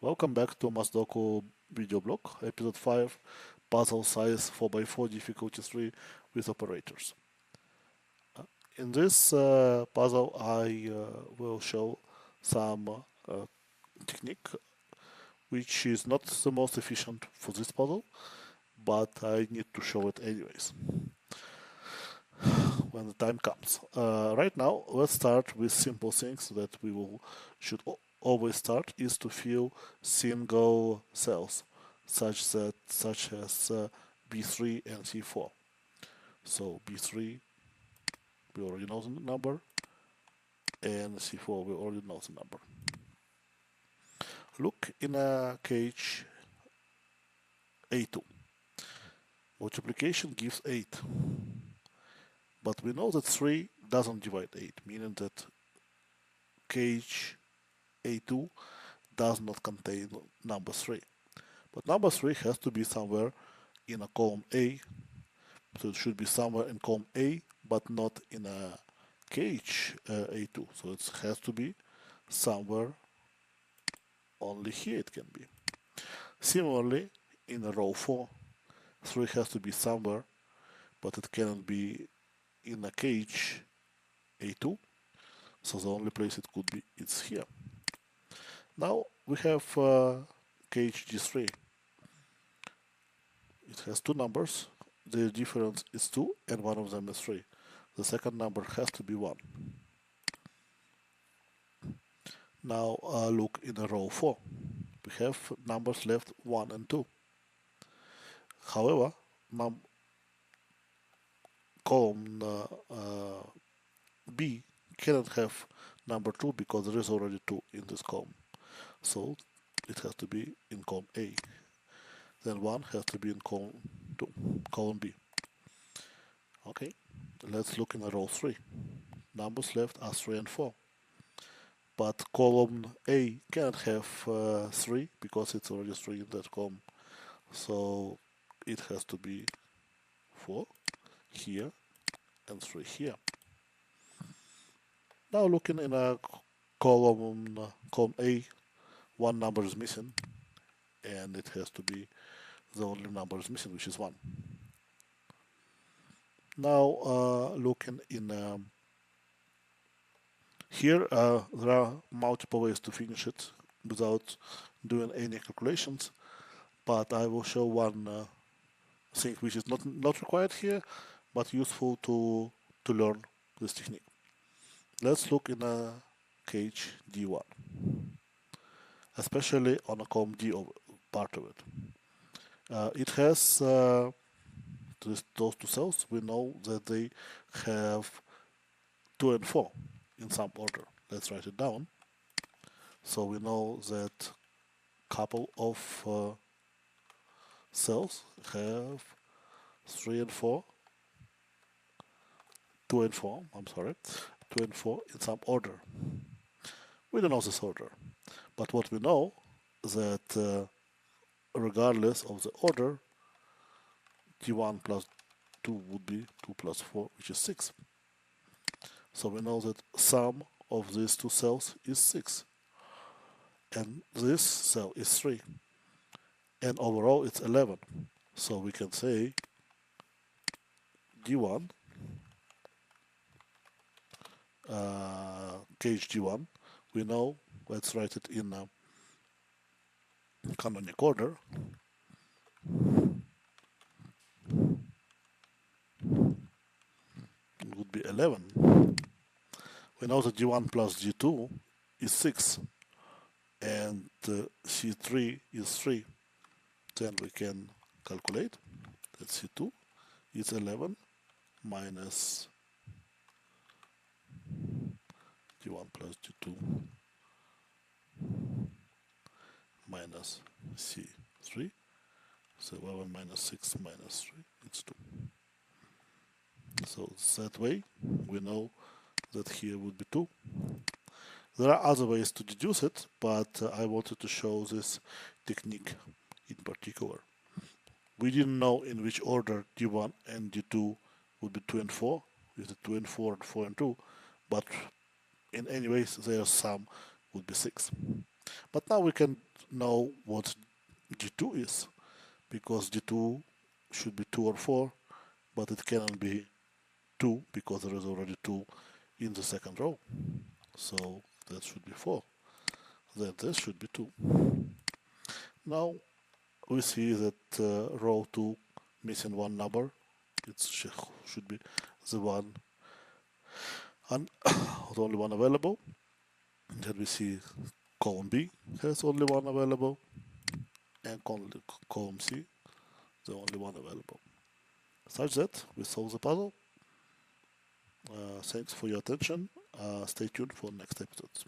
Welcome back to Masdoku video blog, episode 5, puzzle size 4x4, difficulty 3 with operators. In this puzzle, I will show some technique which is not the most efficient for this puzzle, but I need to show it anyways when the time comes. Right now, let's start with simple things that should always start is to fill single cells, such as B3 and C4. So B3 we already know the number, and C4 we already know the number. Look in a cage A2. Multiplication gives 8. But we know that 3 doesn't divide 8, meaning that cage A2 does not contain number 3. But number 3 has to be somewhere in a column A, so it should be somewhere in column A, but not in a cage A2. So it has to be somewhere, only here it can be. Similarly, in a row 4, 3 has to be somewhere, but it cannot be in a cage A2, so the only place it could be is here. Now we have cage G3. It has two numbers, the difference is 2 and one of them is 3. The second number has to be 1. Now look in a row 4. We have numbers left 1 and 2. However, column B cannot have number 2 because there is already 2 in this column. So it has to be in column A. Then 1 has to be in column B. Okay, let's look in row 3. Numbers left are 3 and 4. But column A cannot have 3 because it's already 3 in that column. So it has to be 4 here and 3 here. Now looking in a column A, one number is missing, and it has to be the only number is missing, which is 1. Now looking in here, there are multiple ways to finish it without doing any calculations, but I will show one thing which is not required here, but useful to learn this technique. Let's look in a cage D1, especially on a column D part of it. It has those two cells. We know that they have 2 and 4 in some order. Let's write it down. So we know that couple of cells have 3 and 4, 2 and 4, I'm sorry, 2 and 4 in some order. We don't know this order, but what we know is that regardless of the order, D1 plus 2 would be 2 plus 4, which is 6. So we know that sum of these two cells is 6. And this cell is 3. And overall it's 11. So we can say D1, cage D1, we know, let's write it in canonic order. It would be 11. We know that G1 plus G2 is 6 and C3 is 3. Then we can calculate that C2 is 11 minus G1 plus G2 minus C3. So 11 minus 6 minus 3, it's 2. So that way we know that here would be 2. There are other ways to deduce it, but I wanted to show this technique in particular. We didn't know in which order D1 and D2 would be 2 and 4, with it 2 and 4 and 4 and 2, but in any ways their sum would be 6. But now we can know what G2 is, because G2 should be 2 or 4, but it cannot be 2 because there is already 2 in the second row. So that should be 4. Then this should be 2. Now we see that row 2 missing one number. It should be the one and the only one available. Then we see column B has only one available, and column C the only one available. Such that we solve the puzzle. Thanks for your attention. Stay tuned for next episodes.